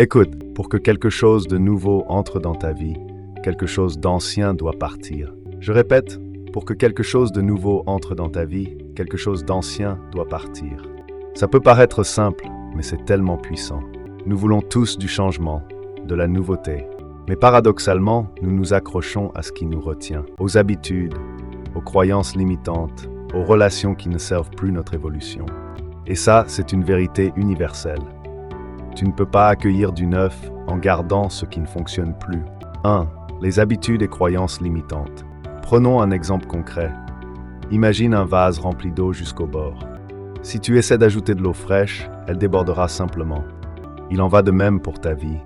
Écoute, pour que quelque chose de nouveau entre dans ta vie, quelque chose d'ancien doit partir. Je répète, pour que quelque chose de nouveau entre dans ta vie, quelque chose d'ancien doit partir. Ça peut paraître simple, mais c'est tellement puissant. Nous voulons tous du changement, de la nouveauté. Mais paradoxalement, nous nous accrochons à ce qui nous retient, aux habitudes, aux croyances limitantes, aux relations qui ne servent plus notre évolution. Et ça, c'est une vérité universelle. Tu ne peux pas accueillir du neuf en gardant ce qui ne fonctionne plus. 1. Les habitudes et croyances limitantes. Prenons un exemple concret. Imagine un vase rempli d'eau jusqu'au bord. Si tu essaies d'ajouter de l'eau fraîche, elle débordera simplement. Il en va de même pour ta vie.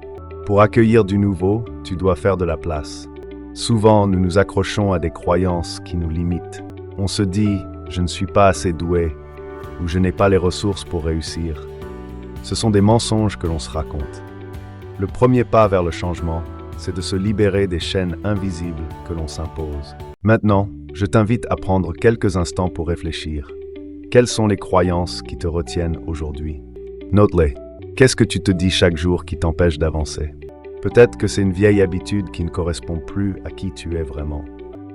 Pour accueillir du nouveau, tu dois faire de la place. Souvent, nous nous accrochons à des croyances qui nous limitent. On se dit « je ne suis pas assez doué » ou « je n'ai pas les ressources pour réussir ». Ce sont des mensonges que l'on se raconte. Le premier pas vers le changement, c'est de se libérer des chaînes invisibles que l'on s'impose. Maintenant, je t'invite à prendre quelques instants pour réfléchir. Quelles sont les croyances qui te retiennent aujourd'hui? Note-les. Qu'est-ce que tu te dis chaque jour qui t'empêche d'avancer? Peut-être que c'est une vieille habitude qui ne correspond plus à qui tu es vraiment.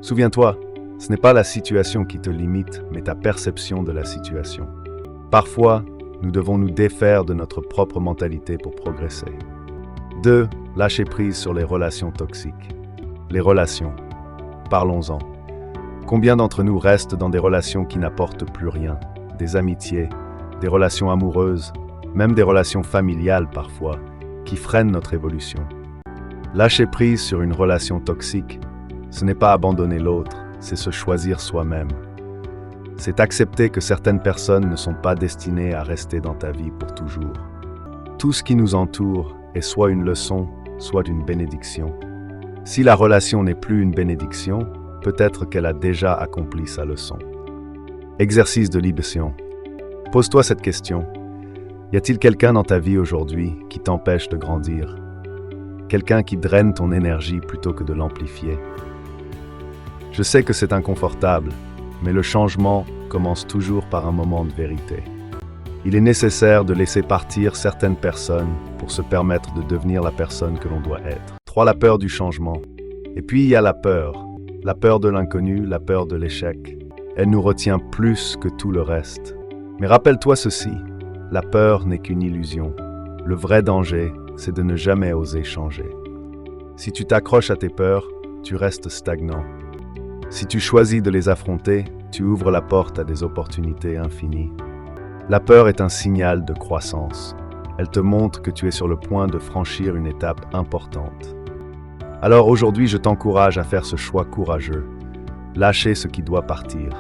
Souviens-toi, ce n'est pas la situation qui te limite, mais ta perception de la situation. Parfois, nous devons nous défaire de notre propre mentalité pour progresser. 2. Lâcher prise sur les relations toxiques. Les relations. Parlons-en. Combien d'entre nous restent dans des relations qui n'apportent plus rien? Des amitiés, des relations amoureuses, même des relations familiales parfois, qui freinent notre évolution. Lâcher prise sur une relation toxique, ce n'est pas abandonner l'autre, c'est se choisir soi-même. C'est accepter que certaines personnes ne sont pas destinées à rester dans ta vie pour toujours. Tout ce qui nous entoure est soit une leçon, soit une bénédiction. Si la relation n'est plus une bénédiction, peut-être qu'elle a déjà accompli sa leçon. Exercice de libération. Pose-toi cette question. Y a-t-il quelqu'un dans ta vie aujourd'hui qui t'empêche de grandir? Quelqu'un qui draine ton énergie plutôt que de l'amplifier? Je sais que c'est inconfortable, mais le changement commence toujours par un moment de vérité. Il est nécessaire de laisser partir certaines personnes pour se permettre de devenir la personne que l'on doit être. 3. La peur du changement. Et puis il y a la peur de l'inconnu, la peur de l'échec. Elle nous retient plus que tout le reste. Mais rappelle-toi ceci, la peur n'est qu'une illusion. Le vrai danger, c'est de ne jamais oser changer. Si tu t'accroches à tes peurs, tu restes stagnant. Si tu choisis de les affronter, tu ouvres la porte à des opportunités infinies. La peur est un signal de croissance. Elle te montre que tu es sur le point de franchir une étape importante. Alors aujourd'hui, je t'encourage à faire ce choix courageux. Lâcher ce qui doit partir,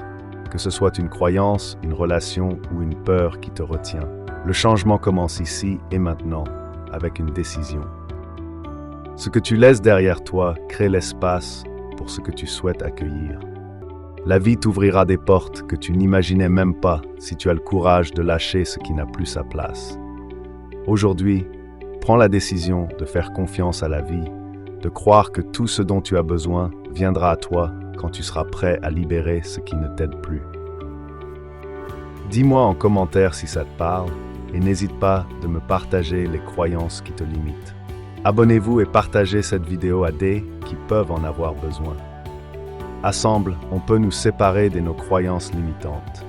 que ce soit une croyance, une relation ou une peur qui te retient. Le changement commence ici et maintenant, avec une décision. Ce que tu laisses derrière toi crée l'espace pour ce que tu souhaites accueillir. La vie t'ouvrira des portes que tu n'imaginais même pas si tu as le courage de lâcher ce qui n'a plus sa place. Aujourd'hui, prends la décision de faire confiance à la vie, de croire que tout ce dont tu as besoin viendra à toi quand tu seras prêt à libérer ce qui ne t'aide plus. Dis-moi en commentaire si ça te parle et n'hésite pas de me partager les croyances qui te limitent. Abonnez-vous et partagez cette vidéo à des qui peuvent en avoir besoin. Ensemble, on peut nous séparer de nos croyances limitantes.